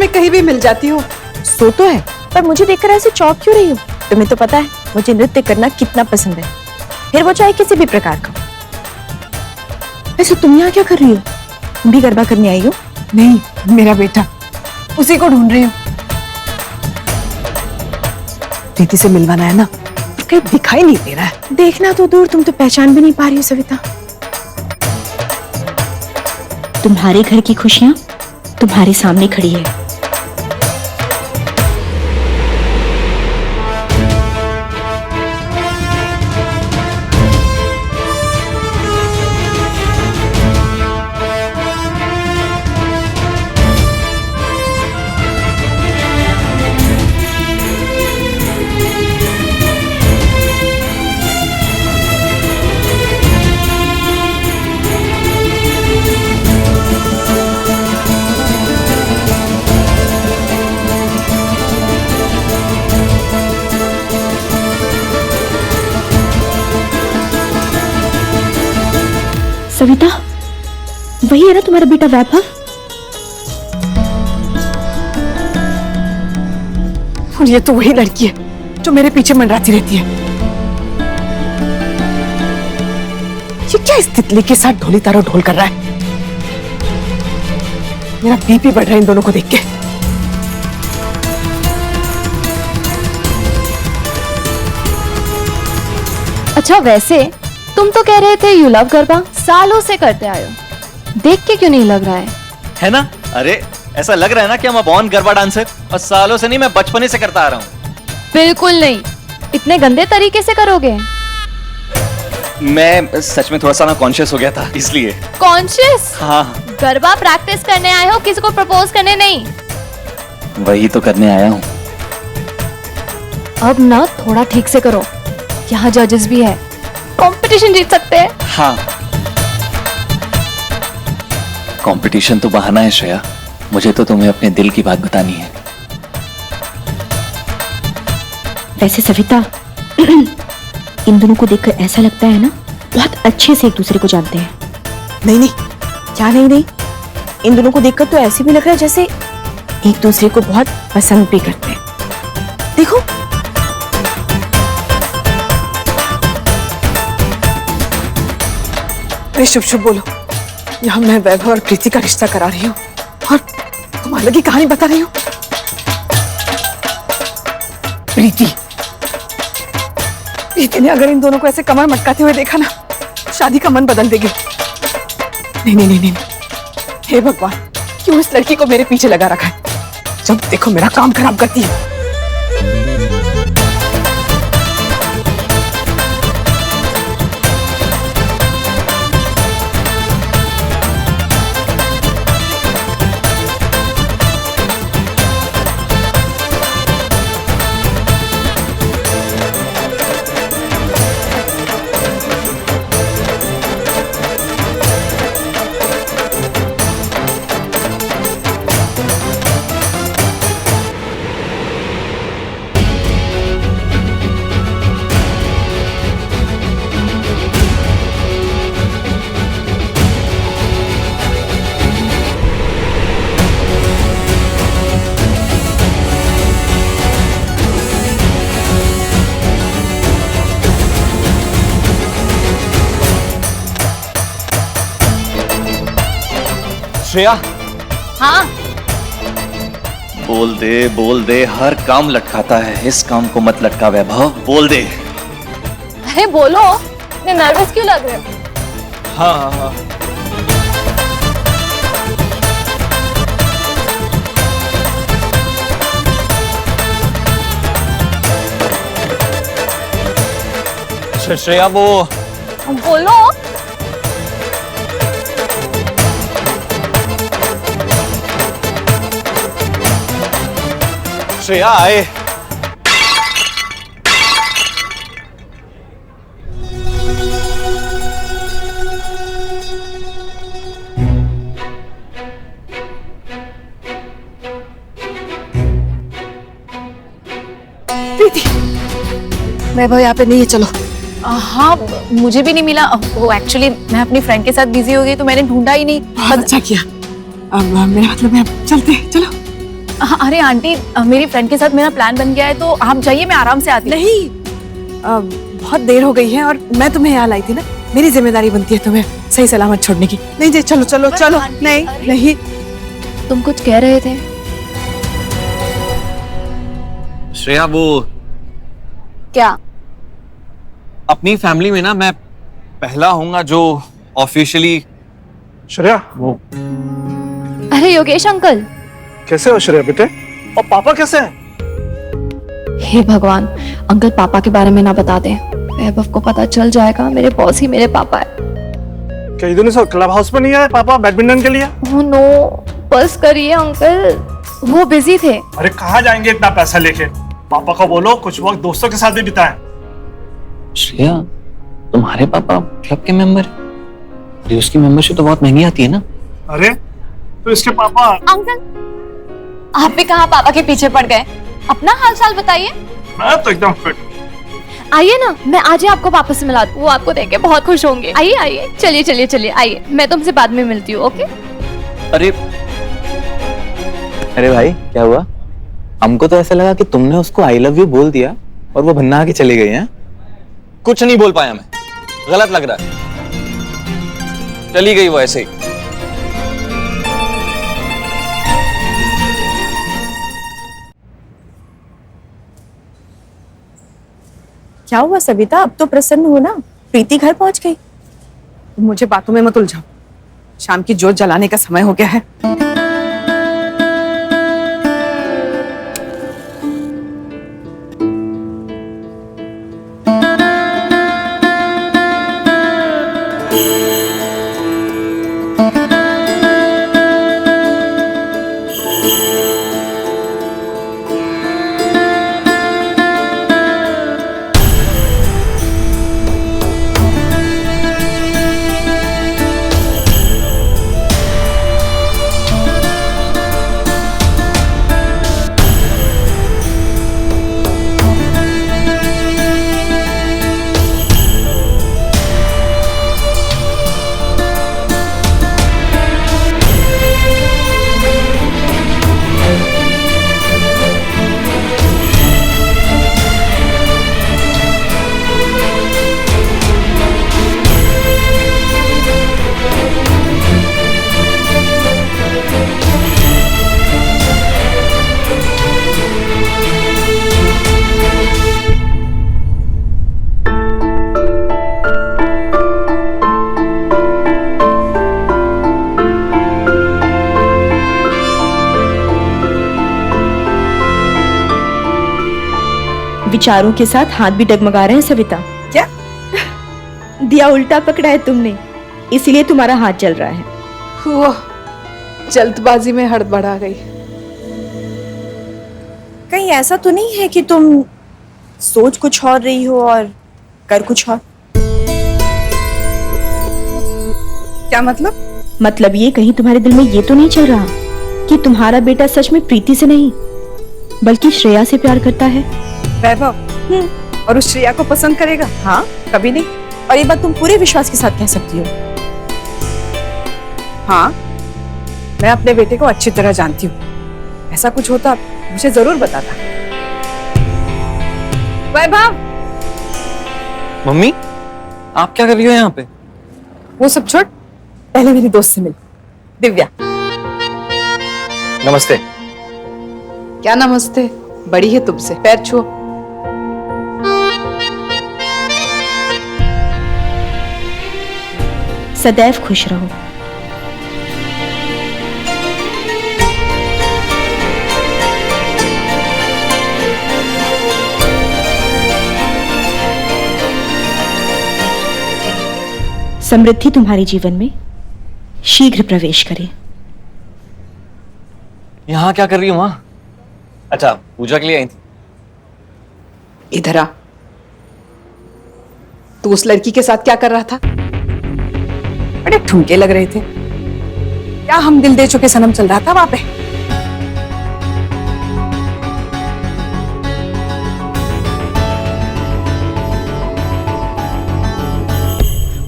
में कहीं भी मिल जाती हो। सो तो है, पर मुझे देखकर ऐसे चौंक क्यों रही हो? तुम्हें तो पता है मुझे नृत्य करना कितना पसंद है, फिर वो चाहे किसी भी प्रकार का। वैसे तुम यहाँ क्या कर रही हो? तुम भी गरबा करने आई हो? नहीं, मेरा बेटा, उसी को ढूंढ रही हूँ। प्रीति से मिलवाना है ना, कहीं दिखाई नहीं दे रहा है। देखना तो दूर, तुम तो पहचान भी नहीं पा रही हो सविता। तुम्हारे घर की खुशियां तुम्हारे सामने खड़ी है। सविता, वही है ना तुम्हारा बेटा वैभव? और ये तो वही लड़की है जो मेरे पीछे मंडराती रहती है। ये क्या इस तितली के साथ ढोली तारो ढोल कर रहा है? मेरा बीपी बढ़ रहा है इन दोनों को देख के। अच्छा, वैसे तुम तो कह रहे थे यू लव गरबा, सालों से करते आए हो, देख के क्यों नहीं लग रहा है ना? अरे ऐसा लग रहा है ना कि I'm a born garba dancer, और सालों से नहीं, मैं बचपन से करता आ रहा हूँ। बिल्कुल नहीं, इतने गंदे तरीके से करोगे? मैं सच में थोड़ा सा ना कॉन्शियस हो गया था, इसलिए। कॉन्शियस? हाँ। गरबा प्रैक्टिस करने आए हो, किसी को प्रपोज करने नहीं। वही तो करने आया हूँ। अब ना थोड़ा ठीक से करो, यहाँ जजेस भी है, कंपटीशन जीत सकते हैं। हाँ, कंपटीशन तो बहाना है श्रेया, मुझे तो तुम्हें अपने दिल की बात बतानी है। वैसे सविता, इन दोनों को देखकर ऐसा लगता है ना बहुत अच्छे से एक दूसरे को जानते हैं। नहीं नहीं, क्या नहीं, इन दोनों को देखकर तो ऐसे भी लग रहा है जैसे एक दूसरे को बहुत पसंद भी करते हैं। देखो, अरे शुभ शुभ बोलो, यहाँ मैं वैभव और प्रीति का रिश्ता करा रही हूँ और तुम अलग ही कहानी बता रही हो। प्रीति ने अगर इन दोनों को ऐसे कमर मटकाते हुए देखा ना, शादी का मन बदल देगी। नहीं नहीं नहीं नहीं, हे भगवान, क्यों इस लड़की को मेरे पीछे लगा रखा है? जब देखो मेरा काम खराब करती है। श्रेया। हाँ, बोल दे, हर काम लटकाता है, इस काम को मत लटका वैभव, बोल दे। अरे बोलो, इतने नर्वस क्यों लग रहे हो? हाँ हाँ। श्रेया, वो बोलो। श्रेया आए। प्रीति, वैभव यहाँ पे नहीं है, चलो। हाँ, मुझे भी नहीं मिला। वो एक्चुअली मैं अपनी फ्रेंड के साथ बिजी हो गई तो मैंने ढूंढा ही नहीं। बहुत अच्छा किया। अब मेरा मतलब है, अब चलते हैं, चलो। अरे आंटी, मेरी फ्रेंड के साथ मेरा प्लान बन गया है, तो आप जाइए, मैं आराम से आती हूँ। नहीं, बहुत देर हो गई है और मैं तुम्हें यहाँ लाई थी ना, मेरी जिम्मेदारी बनती है तुम्हें सही सलामत छोड़ने की। नहीं जी, चलो चलो चलो। नहीं नहीं, तुम कुछ कह रहे थे? श्रेया, वो क्या? अपनी फैमिली में ना मैं पहला हूँगा जो ऑफिशियली। श्रेया, वो अरे योगेश अंकल, कैसे हो श्रेया बेटे? और पापा कैसे हैं? हे भगवान, अंकल पापा के बारे में ना बता दें। वैभव को पता चल जाएगा मेरे बॉस ही मेरे पापा है। क्या इधर से क्लब हाउस में नहीं आए पापा बैडमिंटन के लिए? ओह नो, बस करिए अंकल, वो बिजी थे। अरे कहाँ जाएंगे इतना पैसा लेके? पापा को बोलो कुछ वक्त दोस्तों के साथ भी बिताएं। श्रेया, तुम्हारे पापा क्लब के मेंबर? अरे उसकी मेंबरशिप तो बहुत महंगी आती है ना। अरे तो इसके पापा। अंकल, आप भी कहाँ पापा के पीछे पड़ गए? अपना हाल चाल बताइए। मैं तो एकदम फिट। आइए ना, मैं आज ही आपको पापा से मिला दूं, वो आपको देख के बहुत खुश होंगे। आइए आइए, चलिए चलिए चलिए, आइए, मैं तुमसे बाद में मिलती हूँ। ओके? अरे अरे भाई, क्या हुआ? हमको तो ऐसा लगा कि तुमने उसको आई लव यू बोल दिया और वो भन्ना के चली गई है। कुछ नहीं बोल पाया मैं, गलत लग रहा है। चली गई वो ऐसे ही। क्या हुआ सविता, अब तो प्रसन्न हो ना? प्रीति घर पहुंच गई। मुझे बातों में मत उलझाओ, शाम की जोत जलाने का समय हो गया है। विचारों के साथ हाथ भी डगमगा रहे हैं सविता। क्या? दिया उल्टा पकड़ा है तुमने, इसलिए तुम्हारा हाथ जल रहा है। वो जल्दबाजी में हड़बड़ा गई। कहीं ऐसा तो नहीं है कि तुम सोच कुछ और रही हो और कर कुछ और? क्या मतलब? मतलब ये, कहीं तुम्हारे दिल में ये तो नहीं चल रहा कि तुम्हारा बेटा सच में प्रीति से नहीं बल्कि श्रेया से प्यार करता है? वैभव और उस श्रेया को पसंद करेगा? हाँ, कभी नहीं। और ये बात तुम पूरे विश्वास के साथ कह सकती हो? हाँ, मैं अपने बेटे को अच्छी तरह जानती हूँ। ऐसा कुछ होता मुझे जरूर बताता। वैभव! मम्मी, आप क्या कर रही हो यहाँ पे? वो सब छोड़, पहले मेरी दोस्त से मिल। दिव्या। नमस्ते। क्या नमस्ते? बड़ी है तुमसे, पैर छुओ। सदैव खुश रहो। समृद्धि तुम्हारे जीवन में शीघ्र प्रवेश करे। यहाँ क्या कर रही हो माँ? अच्छा, पूजा के लिए आई थी। इधर आ। तू उस लड़की के साथ क्या कर रहा था? बड़े ठुमके लग रहे थे। क्या हम दिल दे चुके सनम चल रहा था वहां पे?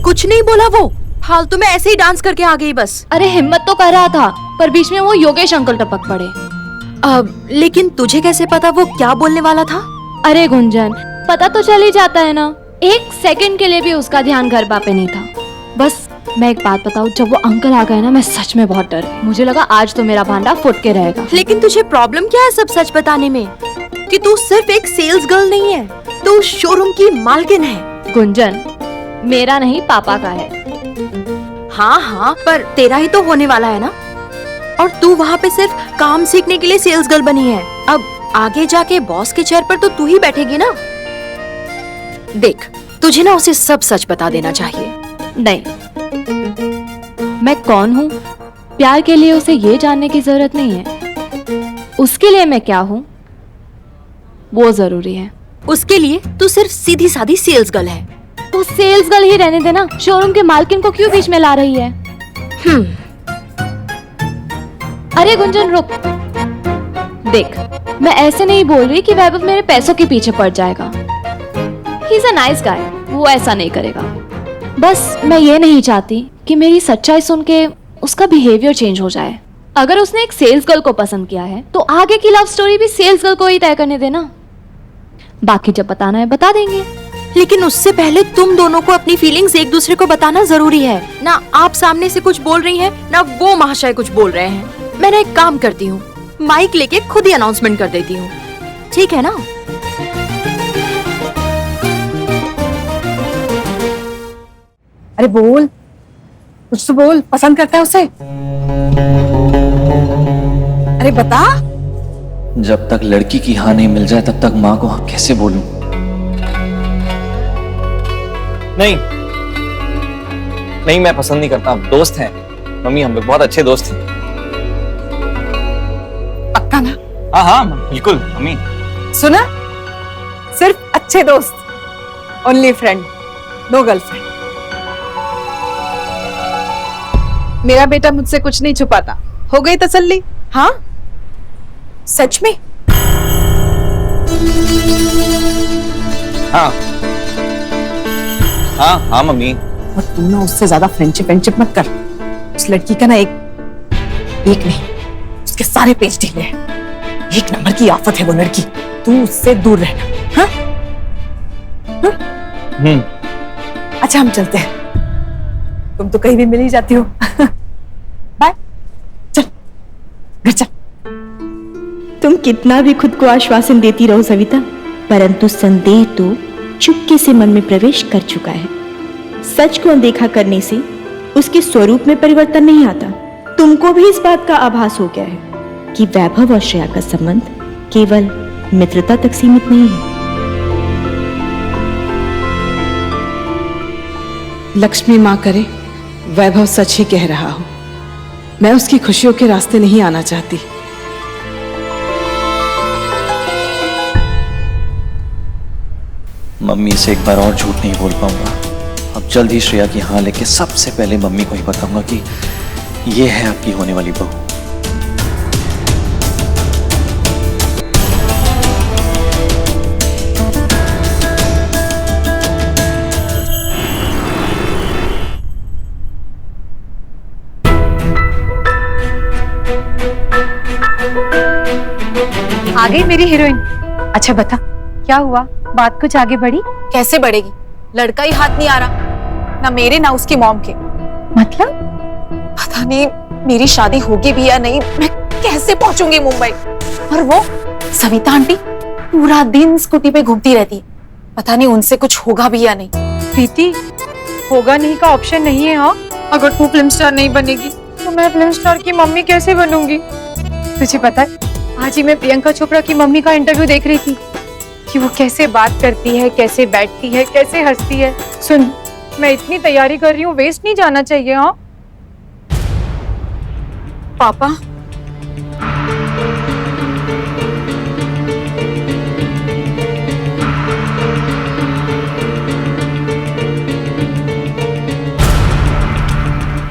कुछ नहीं बोला वो, फालतू में ऐसे ही डांस करके आ गई बस। अरे हिम्मत तो कर रहा था, पर बीच में वो योगेश अंकल टपक पड़े। लेकिन तुझे कैसे पता वो क्या बोलने वाला था? अरे गुंजन, पता तो चल ही जाता है ना। एक सेकंड के लिए भी उसका ध्यान गरबा पे नहीं था। बस मैं एक बात बताऊं, जब वो अंकल आ गए ना, मैं सच में बहुत डर गई। मुझे लगा आज तो मेरा भांडा फुट के रहेगा। लेकिन तुझे प्रॉब्लम क्या है सब सच बताने में? कि तू सिर्फ एक सेल्स गर्ल नहीं है, तू शोरूम की मालकिन है। गुंजन, मेरा नहीं पापा का है। हाँ हाँ, पर तेरा ही तो होने वाला है ना। और तू वहाँ पे सिर्फ काम सीखने के लिए सेल्स गर्ल बनी है। अब आगे जाके बॉस के चेयर पर तो तू ही बैठेगी ना। देख, तुझे ना उसे सब सच बता देना चाहिए। नहीं, मैं कौन हूँ प्यार के लिए उसे ये जानने की जरूरत नहीं है। उसके लिए मैं क्या हूँ वो जरूरी है। उसके लिए तू सिर्फ सीधी सादी सेल्स गर्ल है। तो सेल्स गर्ल ही रहने देना, शोरूम के मालकिन को क्यों बीच में ला रही है? अरे गुंजन रुक, देख, मैं ऐसे नहीं बोल रही कि वैभव मेरे पैसों के पीछे पड़ जाएगा। He is a nice guy, वो ऐसा नहीं करेगा। बस मैं ये नहीं चाहती कि मेरी सच्चाई सुन के उसका बिहेवियर चेंज हो जाए। अगर उसने एक सेल्स गर्ल को पसंद किया है तो आगे की लव स्टोरी भी सेल्स गर्ल को ही तय करने देना। बाकी जब बताना है बता देंगे। लेकिन उससे पहले तुम दोनों को अपनी फीलिंग्स एक दूसरे को बताना जरूरी है ना। आप सामने से कुछ बोल रही हैं ना वो महाशय कुछ बोल रहे हैं। मैं ना एक काम करती हूँ, माइक लेके खुद ही अनाउंसमेंट कर देती हूँ, ठीक है ना? अरे बोल, कुछ तो बोल। पसंद करता है उसे? अरे बता। जब तक लड़की की हाँ नहीं मिल जाए तब तक माँ को हाँ कैसे बोलूं? नहीं नहीं, मैं पसंद नहीं करता। दोस्त हैं मम्मी, हम लोग बहुत अच्छे दोस्त हैं। पक्का ना? हाँ हाँ बिल्कुल मम्मी। सुना, सिर्फ अच्छे दोस्त, ओनली फ्रेंड, नो गर्लफ्रेंड। मेरा बेटा मुझसे कुछ नहीं छुपाता। हो गई तसल्ली? हाँ सच में? हाँ हाँ हाँ मम्मी। और तुम ना उससे ज्यादा फ्रेंडशिप मत कर। उस लड़की का ना एक नहीं, उसके सारे पेज ढीले हैं। एक नंबर की आफत है वो लड़की। तू उससे दूर रहना। हाँ? हाँ? अच्छा हम चलते हैं, तुम तो कहीं भी मिल ही जाती हो। बाय, चल घर चल। तुम कितना भी खुद को आश्वासन देती रहो सविता, परंतु संदेह तो चुपके से मन में प्रवेश कर चुका है। सच को अनदेखा करने से उसके स्वरूप में परिवर्तन नहीं आता। तुमको भी इस बात का आभास हो गया है कि वैभव और श्रेया का संबंध केवल मित्रता तक सीमित नहीं है। लक्ष्मी माँ करे वैभव सच ही कह रहा हो। मैं उसकी खुशियों के रास्ते नहीं आना चाहती। मम्मी से एक बार और झूठ नहीं बोल पाऊंगा। अब जल्द ही श्रेया की हाँ लेके सबसे पहले मम्मी को ही बताऊंगा कि ये है आपकी होने वाली बहू। आ गई मेरी हीरोइन। अच्छा बता, क्या हुआ? बात कुछ आगे बढ़ी? कैसे बढ़ेगी? लड़का ही हाथ नहीं आ रहा, ना मेरे ना उसकी मॉम के। मतलब? पता नहीं मेरी शादी होगी भी या नहीं। मैं कैसे पहुंचूंगी मुंबई? और वो सविता आंटी पूरा दिन स्कूटी पे घूमती रहती है। पता नहीं उनसे कुछ होगा भी या नहीं। प्रीति, होगा नहीं का ऑप्शन नहीं है। हाँ, अगर तू फिल्म स्टार नहीं बनेगी तो मैं फिल्म स्टार की मम्मी कैसे बनूंगी? तुझे पता है, आज ही मैं प्रियंका चोपड़ा की मम्मी का इंटरव्यू देख रही थी कि वो कैसे बात करती है, कैसे बैठती है, कैसे हंसती है। सुन, मैं इतनी तैयारी कर रही हूँ, वेस्ट नहीं जाना चाहिए। हाँ पापा,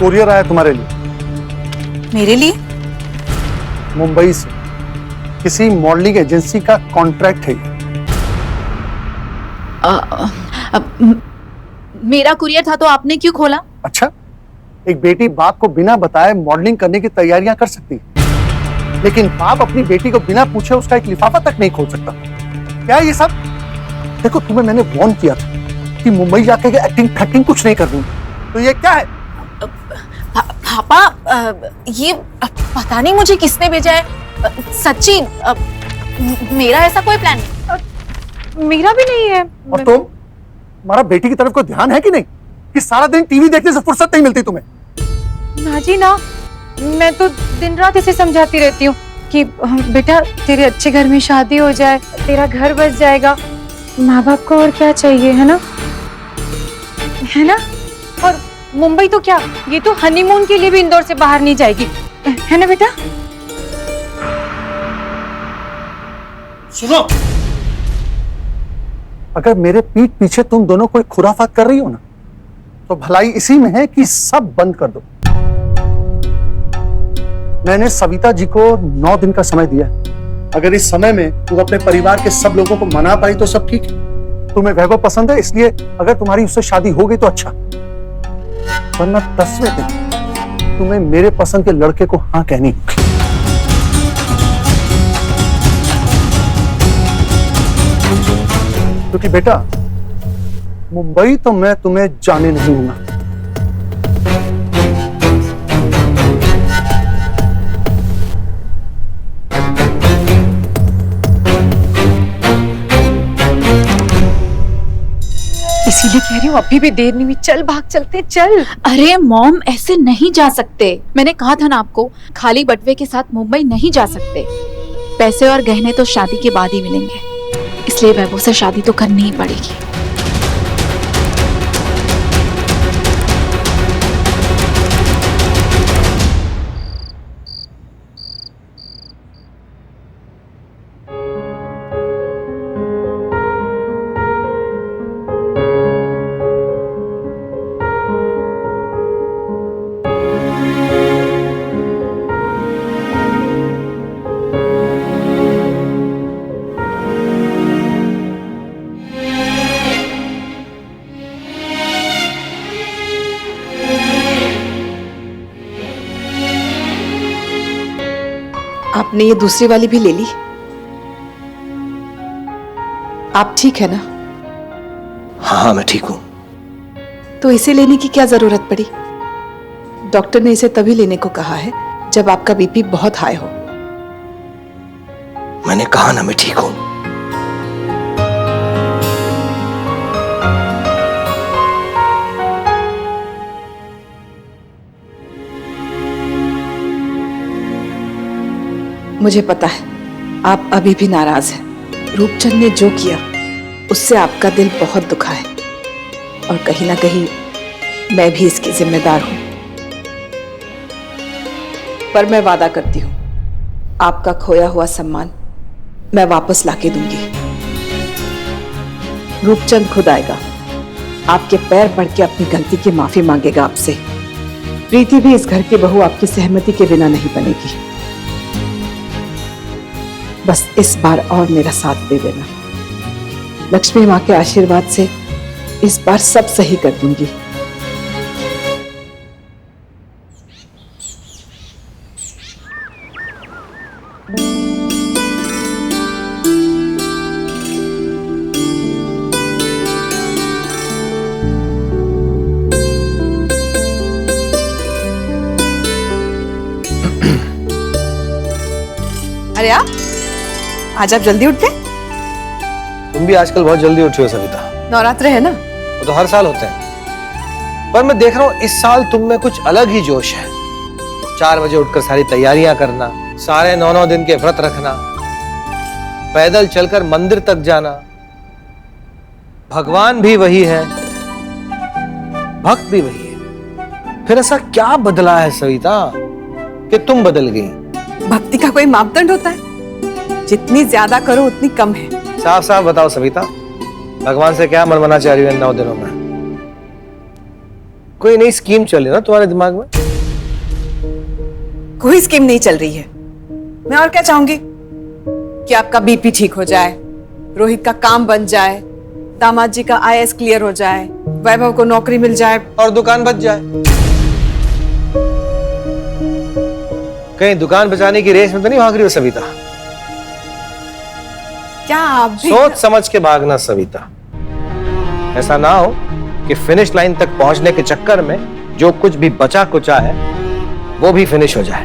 कोरियर आया तुम्हारे लिए। मेरे लिए? मुंबई से किसी मॉडलिंग एजेंसी का कॉन्ट्रैक्ट है। मेरा कुरियर था तो आपने क्यों खोला? अच्छा, एक बेटी बाप को बिना बताए मॉडलिंग करने की तैयारियां कर सकती है? लेकिन बाप अपनी बेटी को बिना पूछे उसका एक लिफाफा तक नहीं खोल सकता। क्या ये सब? देखो, तुम्हें मैंने वार्न किया था कि मुंबई जाके एक्टिंग फैक्टिंग कुछ नहीं कर दूंगी, तो ये क्या है? पापा, ये पता नहीं मुझे किसने भेजा है। सच्ची, मेरा ऐसा कोई प्लान नहीं। मेरा भी नहीं है। और तुम, हमारा बेटी की तरफ कोई ध्यान है कि नहीं, कि सारा दिन टीवी देखने से फुर्सत नहीं मिलती तुम्हें? ना जी ना, मैं तो दिन रात इसे समझाती रहती हूँ कि बेटा तेरे अच्छे घर में शादी हो जाए, तेरा घर बस जाएगा, माँ बाप को और क्या चाहिए, है ना? है ना? और मुंबई तो क्या, ये तो हनीमून के लिए भी इंदौर से बाहर नहीं जाएगी, है ना बेटा? सुनो, अगर मेरे पीठ पीछे तुम दोनों कोई खुराफात कर रही हो ना, तो भलाई इसी में है कि सब बंद कर दो। मैंने सविता जी को 9 दिन का समय दिया। अगर इस समय में तू अपने परिवार के सब लोगों को मना पाई तो सब ठीक है। तुम्हें वैभव पसंद है, इसलिए अगर तुम्हारी उससे शादी हो गई तो अच्छा, वरना 10वें दिन तुम्हें मेरे पसंद के लड़के को हाँ कहनी होगी। क्योंकि बेटा, मुंबई तो मैं तुम्हें जाने नहीं दूंगा। इसीलिए कह रही हूँ, अभी भी देर नहीं हुई, चल भाग चलते, चल। अरे मॉम, ऐसे नहीं जा सकते। मैंने कहा था ना आपको, खाली बटवे के साथ मुंबई नहीं जा सकते। पैसे और गहने तो शादी के बाद ही मिलेंगे, इसलिए वैभव से शादी तो करनी ही पड़ेगी। आपने ये दूसरी वाली भी ले ली? आप ठीक है ना? हाँ, मैं ठीक हूं। तो इसे लेने की क्या जरूरत पड़ी? डॉक्टर ने इसे तभी लेने को कहा है जब आपका बीपी बहुत हाई हो। मैंने कहा ना, मैं ठीक हूं। मुझे पता है आप अभी भी नाराज हैं। रूपचंद ने जो किया उससे आपका दिल बहुत दुखा है, और कहीं ना कहीं मैं भी इसकी जिम्मेदार हूं। पर मैं वादा करती हूं, आपका खोया हुआ सम्मान मैं वापस लाके दूंगी। रूपचंद खुद आएगा, आपके पैर पड़ के अपनी गलती की माफी मांगेगा आपसे। प्रीति भी इस घर की बहू आपकी सहमति के बिना नहीं बनेगी। बस इस बार और मेरा साथ दे देना। लक्ष्मी माँ के आशीर्वाद से इस बार सब सही कर दूंगी। अरे आज आप जल्दी उठ गए? तुम भी आजकल बहुत जल्दी उठी हो सविता। नवरात्र है ना? वो तो हर साल होते हैं, पर मैं देख रहा हूँ इस साल तुम में कुछ अलग ही जोश है। 4 बजे उठकर सारी तैयारियां करना, सारे 9 दिन के व्रत रखना, पैदल चलकर मंदिर तक जाना। भगवान भी वही है, भक्त भी वही है, फिर ऐसा क्या बदला है सविता कि तुम बदल गई? भक्ति का कोई मापदंड होता है? जितनी ज्यादा करो उतनी कम है। साफ साफ बताओ सविता, भगवान से क्या मनवाना चाह रही हो इन 9 दिनों में? कोई नई स्कीम चली ना तुम्हारे दिमाग में? कोई स्कीम नहीं चल रही है। मैं और क्या चाहूंगी कि आपका बीपी ठीक हो जाए, रोहित का काम बन जाए, दामाद जी का आईएएस क्लियर हो जाए, वैभव को नौकरी मिल जाए और दुकान बच जाए। कहीं दुकान बचाने की रेस में तो नहीं भाग रही हो सविता? क्या आप भी सोच समझ के भागना सविता। ऐसा ना हो कि फिनिश लाइन तक पहुंचने के चक्कर में जो कुछ भी बचा कुचा है वो भी फिनिश हो जाए।